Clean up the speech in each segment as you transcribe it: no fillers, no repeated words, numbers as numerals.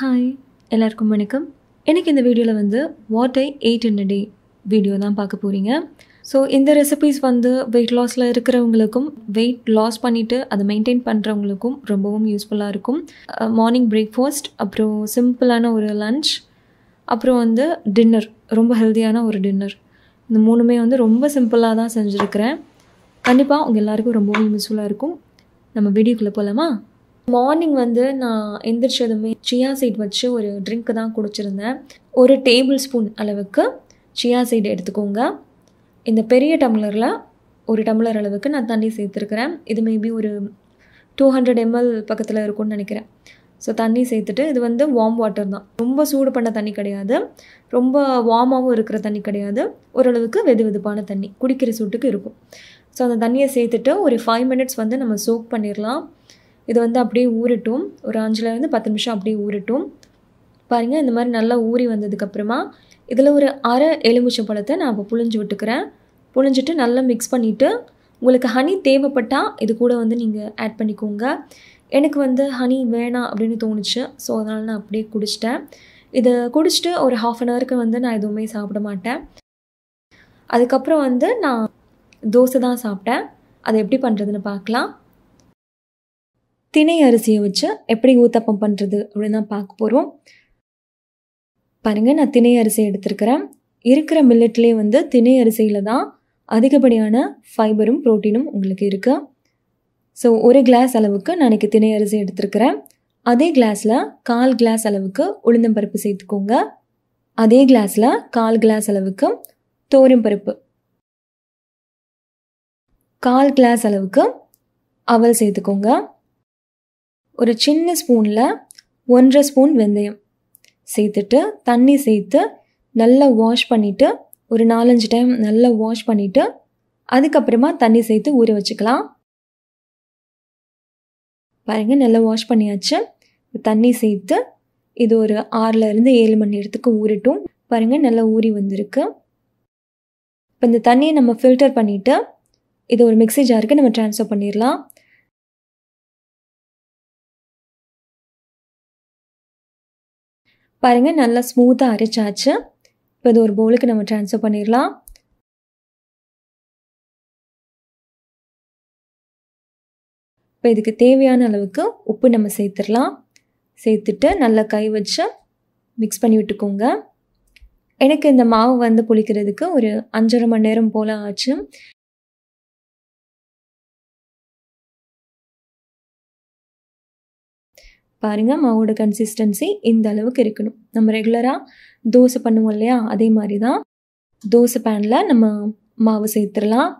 Hi எல்லாருக்கும் வணக்கம். எனக்கு இந்த வீடியோவில் வந்து what I eight in a day video தான் பார்க்க போகிறீங்க. ஸோ இந்த ரெசிபீஸ் வந்து வெயிட் லாஸில் இருக்கிறவங்களுக்கும் வெயிட் லாஸ் பண்ணிவிட்டு அதை மெயின்டைன் பண்ணுறவங்களுக்கும் ரொம்பவும் யூஸ்ஃபுல்லாக இருக்கும். மார்னிங் பிரேக்ஃபாஸ்ட், அப்புறம் சிம்பிளான ஒரு லன்ச், அப்புறம் வந்து டின்னர், ரொம்ப ஹெல்த்தியான ஒரு டின்னர். இந்த மூணுமே வந்து ரொம்ப சிம்பிளாக தான் செஞ்சுருக்கிறேன். கண்டிப்பாக உங்கள் எல்லாருக்கும் ரொம்பவும் யூஸ்ஃபுல்லாக இருக்கும். நம்ம வீடியோக்குள்ளே போகலாமா? மார்னிங் வந்து நான் எந்திரிச்சதுமே சியா சீட் வச்சு ஒரு ட்ரிங்க்கு தான் குடிச்சிருந்தேன். ஒரு டேபிள் ஸ்பூன் அளவுக்கு சியா சீட் எடுத்துக்கோங்க. இந்த பெரிய டம்ளரில் ஒரு டம்ளர் அளவுக்கு நான் தண்ணி சேர்த்துருக்கிறேன். இது மேபி ஒரு 200 ml பக்கத்தில் இருக்கும்னு நினைக்கிறேன். ஸோ தண்ணி சேர்த்துட்டு, இது வந்து வார்ம் வாட்டர் தான், ரொம்ப சூடு பண்ண தண்ணி கிடையாது, ரொம்ப வார்மாகவும் இருக்கிற தண்ணி கிடையாது, ஓரளவுக்கு வெது வெதுப்பான தண்ணி குடிக்கிற சூட்டுக்கு இருக்கும். ஸோ அந்த தண்ணியை சேர்த்துட்டு ஒரு 5 minutes வந்து நம்ம சோக் பண்ணிடலாம். இது வந்து அப்படியே ஊறட்டும், ஒரு 5லேருந்து 10 நிமிஷம் அப்படியே ஊறட்டும். பாருங்கள், இந்த மாதிரி நல்லா ஊறி வந்ததுக்கப்புறமா இதில் ஒரு அரை எலுமிச்சை பழத்தை நான் இப்போ புழிஞ்சு விட்டுக்கிறேன். புழிஞ்சிட்டு நல்லா மிக்ஸ் பண்ணிவிட்டு, உங்களுக்கு ஹனி தேவைப்பட்டால் இது கூட வந்து நீங்கள் ஆட் பண்ணிக்கோங்க. எனக்கு வந்து ஹனி வேணாம் அப்படின்னு தோணுச்சு, ஸோ அதனால் நான் அப்படியே குடிச்சிட்டேன். இதை குடிச்சிட்டு ஒரு 1/2 an hour வந்து நான் எதுவுமே சாப்பிட மாட்டேன். அதுக்கப்புறம் வந்து நான் தோசை தான் சாப்பிட்டேன். அதை எப்படி பண்ணுறதுன்னு பார்க்கலாம். திணை அரிசியை வச்சு எப்படி ஊத்தப்பம் பண்ணுறது அப்படின்னு தான் பார்க்க போகிறோம். பாருங்கள், நான் திணை அரிசி எடுத்துருக்கிறேன். இருக்கிற மில்லட்லேயே வந்து திணை அரிசியில் தான் அதிகப்படியான ஃபைபரும் ப்ரோட்டீனும் உங்களுக்கு இருக்குது. ஸோ ஒரு கிளாஸ் அளவுக்கு நான் இன்றைக்கி திணை அரிசி எடுத்துருக்கிறேன். அதே கிளாஸில் 1/4 கிளாஸ் அளவுக்கு உளுந்தம்பருப்பு சேர்த்துக்கோங்க. அதே கிளாஸில் 1/4 கிளாஸ் அளவுக்கு துவரம்பருப்பு, 1/4 கிளாஸ் அளவுக்கு அவல் சேர்த்துக்கோங்க. ஒரு சின்ன ஸ்பூனில் 1.5 ஸ்பூன் வெந்தயம் சேர்த்துட்டு தண்ணி சேர்த்து நல்லா வாஷ் பண்ணிவிட்டு, ஒரு 4-5 டைம் நல்லா வாஷ் பண்ணிவிட்டு அதுக்கப்புறமா தண்ணி சேர்த்து ஊற வச்சுக்கலாம். பாருங்கள், நல்லா வாஷ் பண்ணியாச்சு. தண்ணி சேர்த்து இது ஒரு 6லேருந்து 7 மணி நேரத்துக்கு ஊறட்டும். பாருங்கள், நல்லா ஊறி வந்திருக்கு. இப்போ இந்த தண்ணியை நம்ம ஃபில்டர் பண்ணிவிட்டு இதை ஒரு மிக்ஸி ஜாருக்கு நம்ம ட்ரான்ஸ்ஃபர் பண்ணிடலாம். பாருங்கள், நல்லா ஸ்மூத்தாக அரைச்சாச்சு. இப்போ இது ஒரு பவுலுக்கு நம்ம ட்ரான்ஸ்ஃபர் பண்ணிடலாம். இப்போ இதுக்கு தேவையான அளவுக்கு உப்பு நம்ம சேர்த்துடலாம். சேர்த்துட்டு நல்லா கை வச்சு மிக்ஸ் பண்ணி விட்டுக்கோங்க. எனக்கு இந்த மாவு வந்து புளிக்கிறதுக்கு ஒரு 5.5 மணி நேரம் போல் ஆச்சு. பாருங்கள், மாவோட கன்சிஸ்டன்சி இந்த அளவுக்கு இருக்கணும். நம்ம ரெகுலராக தோசை பண்ணுவோம் இல்லையா, அதே மாதிரி தான் தோசை பேனில் நம்ம மாவு சேர்த்துடலாம்.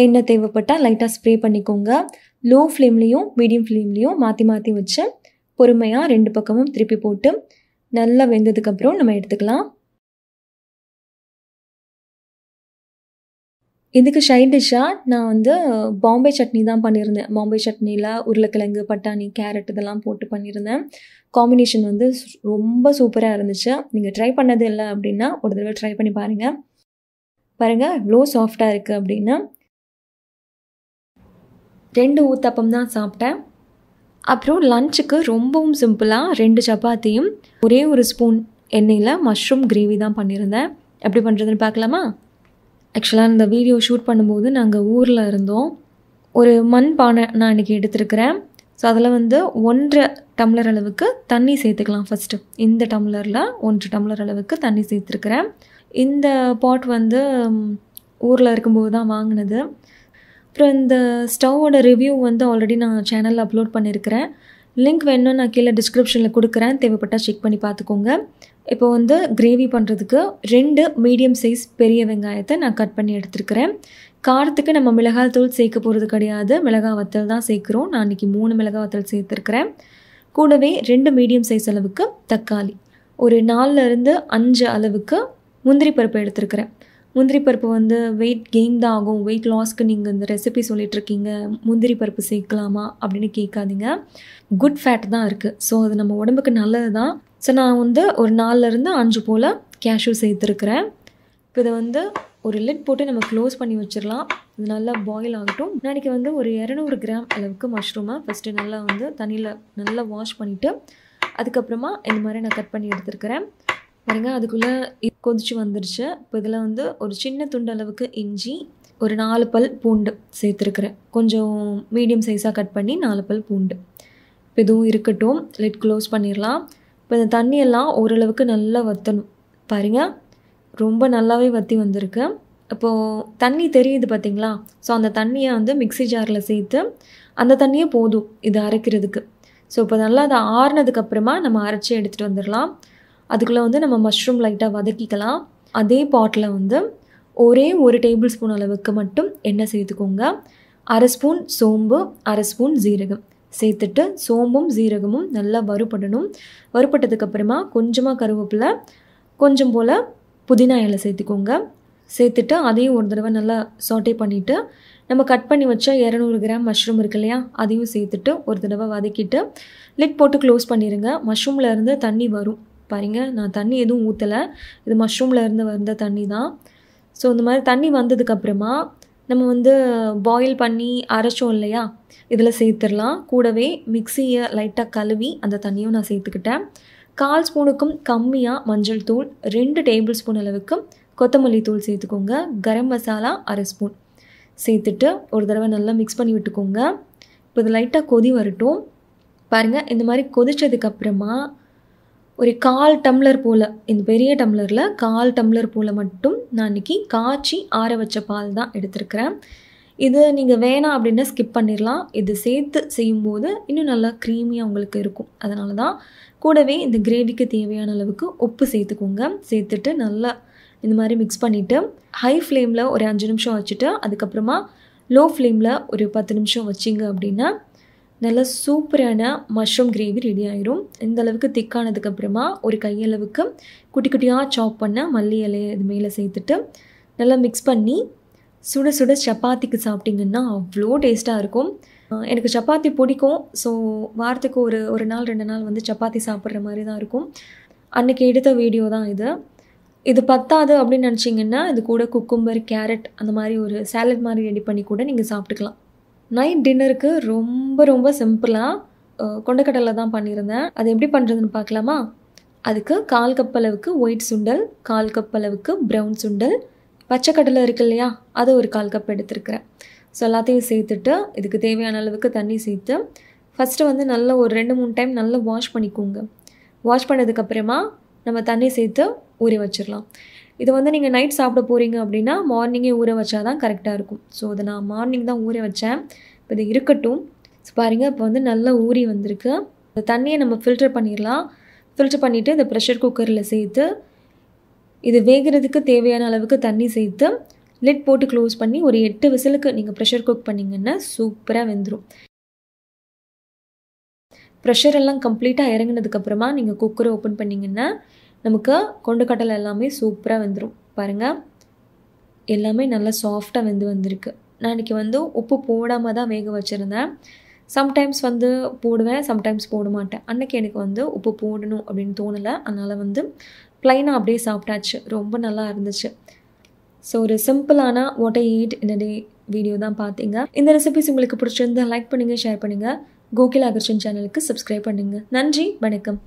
எண்ணெய் தேவைப்பட்டால் லைட்டாக ஸ்ப்ரே பண்ணிக்கோங்க. லோ ஃப்ளேம்லேயும் மீடியம் ஃப்ளேம்லேயும் மாற்றி மாற்றி வச்சு பொறுமையாக 2 பக்கமும் திருப்பி போட்டு நல்லா வெந்ததுக்கப்புறம் நம்ம எடுத்துக்கலாம். இதுக்கு சைட் டிஷ்ஷாக நான் வந்து பாம்பே சட்னி தான் பண்ணியிருந்தேன். பாம்பே சட்னியில் உருளைக்கிழங்கு, பட்டாணி, கேரட் இதெல்லாம் போட்டு பண்ணியிருந்தேன். காம்பினேஷன் வந்து ரொம்ப சூப்பராக இருந்துச்சு. நீங்கள் ட்ரை பண்ணது இல்லை அப்படின்னா ஒரு தடவை ட்ரை பண்ணி பாருங்கள். பாருங்கள், இவ்வளோ சாஃப்டாக இருக்குது அப்படின்னு. 2 ஊத்தப்பம் தான் சாப்பிட்டேன். அப்புறம் லஞ்சுக்கு ரொம்பவும் சிம்பிளாக 2 சப்பாத்தியும் ஒரே ஒரு ஸ்பூன் எண்ணெயில் மஷ்ரூம் கிரேவி தான் பண்ணியிருந்தேன். எப்படி பண்ணுறதுன்னு பார்க்கலாமா? ஆக்சுவலாக இந்த வீடியோ ஷூட் பண்ணும்போது நாங்கள் ஊரில் இருந்தோம். ஒரு மண் பானை நான் இன்றைக்கி எடுத்துருக்கிறேன். ஸோ அதில் வந்து 1.5 டம்ளர் அளவுக்கு தண்ணி சேர்த்துக்கலாம். ஃபஸ்ட்டு இந்த டம்ளரில் 1 டம்ளர் அளவுக்கு தண்ணி சேர்த்துருக்கிறேன். இந்த பாட் வந்து ஊரில் இருக்கும்போது தான் வாங்கினது. அப்புறம் இந்த ஸ்டவ்வோட ரிவ்யூ வந்து ஆல்ரெடி நான் சேனலில் அப்லோட் பண்ணியிருக்கிறேன். லிங்க் வேணும்னு நான் கீழே டிஸ்கிரிப்ஷனில் கொடுக்குறேன், தேவைப்பட்டால் செக் பண்ணி பார்த்துக்கோங்க. இப்போ வந்து கிரேவி பண்ணுறதுக்கு 2 மீடியம் சைஸ் பெரிய வெங்காயத்தை நான் கட் பண்ணி எடுத்துருக்கிறேன். காரத்துக்கு நம்ம மிளகாய் தூள் சேர்க்க போகிறது கிடையாது, மிளகாய் வத்தல் தான் சேர்க்குறோம். நான் இன்றைக்கி 3 மிளகாய் வத்தல் சேர்த்துருக்கிறேன். கூடவே 2 மீடியம் சைஸ் அளவுக்கு தக்காளி, ஒரு 4லேருந்து 5 அளவுக்கு முந்திரி பருப்பு எடுத்துருக்கிறேன். முந்திரி பருப்பு வந்து வெயிட் கெயின் தான் ஆகும். வெயிட் லாஸ்க்கு நீங்கள் இந்த ரெசிபி சொல்லிகிட்ருக்கீங்க, முந்திரி பருப்பு சேர்க்கலாமா அப்படின்னு கேட்காதீங்க. குட் ஃபேட் தான் இருக்குது, ஸோ அது நம்ம உடம்புக்கு நல்லது தான். ஸோ நான் வந்து ஒரு 4லேருந்து 5 போல் கேஷ்யூ சேர்த்துருக்கிறேன். இப்போ இதை வந்து ஒரு லிட் போட்டு நம்ம க்ளோஸ் பண்ணி வச்சிடலாம். இது நல்லா பாயில் ஆகட்டும். நாளைக்கு வந்து ஒரு 200 கிராம் அளவுக்கு மஷ்ரூமை ஃபஸ்ட்டு நல்லா வந்து தண்ணியில் நல்லா வாஷ் பண்ணிவிட்டு அதுக்கப்புறமா இந்த மாதிரி நான் கட் பண்ணி எடுத்துருக்கிறேன். பாருங்க அதுக்குள்ளே கொதிச்சு வந்துருச்சு. இப்போ இதில் வந்து ஒரு சின்ன துண்டு அளவுக்கு இஞ்சி, ஒரு 4 பல் பூண்டு சேர்த்துருக்குறேன். கொஞ்சம் மீடியம் சைஸாக கட் பண்ணி 4 பல் பூண்டு. இப்போ இதுவும் இருக்கட்டும், லிட் க்ளோஸ் பண்ணிடலாம். இப்போ இந்த தண்ணியெல்லாம் ஓரளவுக்கு நல்லா வற்றணும். பாருங்கள் ரொம்ப நல்லாவே வற்றி வந்திருக்கு. இப்போது தண்ணி தெரியுது பார்த்திங்களா? ஸோ அந்த தண்ணியை வந்து மிக்ஸி ஜாரில் சேர்த்து அந்த தண்ணியே போதும் இது அரைக்கிறதுக்கு. ஸோ இப்போ நல்லா அதை ஆறுனதுக்கப்புறமா நம்ம அரைச்சி எடுத்துகிட்டு வந்துடலாம். அதுக்குள்ளே வந்து நம்ம மஷ்ரூம் லைட்டாக வதக்கிக்கலாம். அதே பாட்டில் வந்து ஒரே 1 டேபிள் ஸ்பூன் அளவுக்கு மட்டும் எண்ணெய் சேர்த்துக்கோங்க. 1/2 ஸ்பூன் சோம்பு, 1/2 ஸ்பூன் ஜீரகம் சேர்த்துட்டு சோம்பும் ஜீரகமும் நல்லா வறுபடணும். வறுபட்டதுக்கப்புறமா கொஞ்சமாக கருவேப்பிலை, கொஞ்சம் போல் புதினா இலை சேர்த்துக்கோங்க. சேர்த்துட்டு அதையும் ஒரு தடவை நல்லா சாட்டே பண்ணிவிட்டு நம்ம கட் பண்ணி வச்ச 200 கிராம் மஷ்ரூம் இருக்கு இல்லையா, அதையும் சேர்த்துட்டு ஒரு தடவை வதக்கிட்டு லிட் போட்டு க்ளோஸ் பண்ணிடுங்க. மஷ்ரூமில் இருந்து தண்ணி வரும் பாருங்கள். நான் தண்ணி எதுவும் ஊற்றலை, இது மஷ்ரூமில் இருந்து வந்த தண்ணி தான். ஸோ இந்த மாதிரி தண்ணி வந்ததுக்கப்புறமா நம்ம வந்து பாயில் பண்ணி அரைச்சோம் இல்லையா, இதில் சேர்த்துடலாம். கூடவே மிக்ஸியை லைட்டாக கழுவி அந்த தண்ணியும் நான் சேர்த்துக்கிட்டேன். 1/4 ஸ்பூனுக்கும் கம்மியாக மஞ்சள் தூள், 2 டேபிள் ஸ்பூன் அளவுக்கு கொத்தமல்லி தூள் சேர்த்துக்கோங்க. கரம் மசாலா 1/2 ஸ்பூன் சேர்த்துட்டு ஒரு தடவை நல்லா மிக்ஸ் பண்ணி விட்டுக்கோங்க. இப்போ இது லைட்டாக கொதி வரட்டும். பாருங்கள் இந்த மாதிரி கொதித்ததுக்கப்புறமா ஒரு 1/4 டம்ளர் போல், இந்த பெரிய டம்ளரில் 1/4 டம்ளர் போல் மட்டும் நான் இன்றைக்கி காய்ச்சி ஆற வச்ச பால் தான் எடுத்துருக்கிறேன். இது நீங்கள் வேணாம் அப்படின்னா ஸ்கிப் பண்ணிடலாம். இது சேர்த்து செய்யும்போது இன்னும் நல்லா க்ரீமியாக உங்களுக்கு இருக்கும். அதனால தான். கூடவே இந்த கிரேவிக்கு தேவையான அளவுக்கு உப்பு சேர்த்துக்கோங்க. சேர்த்துட்டு நல்லா இந்த மாதிரி மிக்ஸ் பண்ணிவிட்டு ஹை ஃப்ளேமில் ஒரு 5 நிமிஷம் வச்சுட்டு அதுக்கப்புறமா லோ ஃப்ளேமில் ஒரு 10 நிமிஷம் வச்சிங்க அப்படின்னா நல்லா சூப்பரான மஷ்ரூம் கிரேவி ரெடி ஆயிரும். இந்த அளவுக்கு திக்கானதுக்கப்புறமா ஒரு கையளவுக்கு குட்டி குட்டியாக சாப் பண்ண மல்லி இலையை இது மேலே சேர்த்துட்டு நல்லா மிக்ஸ் பண்ணி சுட சுட சப்பாத்திக்கு சாப்பிட்டிங்கன்னா அவ்வளோ டேஸ்ட்டாக இருக்கும். எனக்கு சப்பாத்தி பிடிக்கும். ஸோ வாரத்துக்கு ஒரு நாள் 2 நாள் வந்து சப்பாத்தி சாப்பிட்ற மாதிரி தான் இருக்கும். அன்றைக்கி எடுத்த வீடியோ தான் இது. இது பத்தாது அப்படின்னு நினச்சிங்கன்னா இது கூட குக்கும்பர், கேரட் அந்த மாதிரி ஒரு சாலட் மாதிரி ரெடி பண்ணி கூட நீங்கள் சாப்பிட்டுக்கலாம். நைட் டின்னருக்கு ரொம்ப ரொம்ப சிம்பிளாக கொண்டக்கடலை தான் பண்ணியிருந்தேன். அது எப்படி பண்ணுறதுன்னு பார்க்கலாமா? அதுக்கு 1/4 கப் அளவுக்கு ஒயிட் சுண்டல், 1/4 கப் அளவுக்கு ப்ரௌன் சுண்டல், பச்சைக்கடலை இருக்கு இல்லையா, அதை ஒரு 1/4 கப் எடுத்துருக்கிறேன். ஸோ எல்லாத்தையும் சேர்த்துட்டு இதுக்கு தேவையான அளவுக்கு தண்ணி சேர்த்து ஃபஸ்ட்டு வந்து நல்லா ஒரு 2-3 டைம் நல்லா வாஷ் பண்ணிக்கோங்க. வாஷ் பண்ணதுக்கப்புறமா நம்ம தண்ணி சேர்த்து ஊற வச்சிடலாம். இது வந்து நீங்கள் நைட் சாப்பிட போகிறீங்க அப்படின்னா மார்னிங்கே ஊற வச்சா தான் கரெக்டாக இருக்கும். ஸோ அதை நான் மார்னிங் தான் ஊற வச்சேன். இப்போ இது இருக்கட்டும். ஸோ பாருங்கள் இப்போ வந்து நல்லா ஊறி வந்திருக்கு. இந்த தண்ணியை நம்ம ஃபில்டர் பண்ணிடலாம். ஃபில்டர் பண்ணிவிட்டு இந்த ப்ரெஷர் குக்கரில் சேர்த்து இது வேகிறதுக்கு தேவையான அளவுக்கு தண்ணி சேர்த்து லிட் போட்டு க்ளோஸ் பண்ணி ஒரு 8 விசிலுக்கு நீங்கள் ப்ரெஷர் குக் பண்ணிங்கன்னா சூப்பராக வெந்துடும். ப்ரெஷர் எல்லாம் கம்ப்ளீட்டாக இறங்கினதுக்கப்புறமா நீங்கள் குக்கரை ஓப்பன் பண்ணிங்கன்னா நமக்கு கொண்டக்கடலை எல்லாமே சூப்பராக வெந்துடும். பாருங்கள் எல்லாமே நல்லா சாஃப்டாக வந்திருக்கு. நான் இன்றைக்கி வந்து உப்பு போடாமல் தான் வேக வச்சுருந்தேன். சம்டைம்ஸ் வந்து போடுவேன், சம்டைம்ஸ் போட மாட்டேன். அன்றைக்கி எனக்கு வந்து உப்பு போடணும் அப்படின்னு தோணலை. அதனால் வந்து ப்ளைனாக அப்படியே சாப்பிட்டாச்சு. ரொம்ப நல்லா இருந்துச்சு. ஸோ ஒரு சிம்பிளான what I eat in a day video தான் பார்த்தீங்க. இந்த ரெசிபிஸ் உங்களுக்கு பிடிச்சிருந்தா லைக் பண்ணுங்கள், ஷேர் பண்ணுங்கள். கோகிலா அகர்ஷன் சேனலுக்கு சப்ஸ்கிரைப் பண்ணுங்கள். நன்றி, வணக்கம்.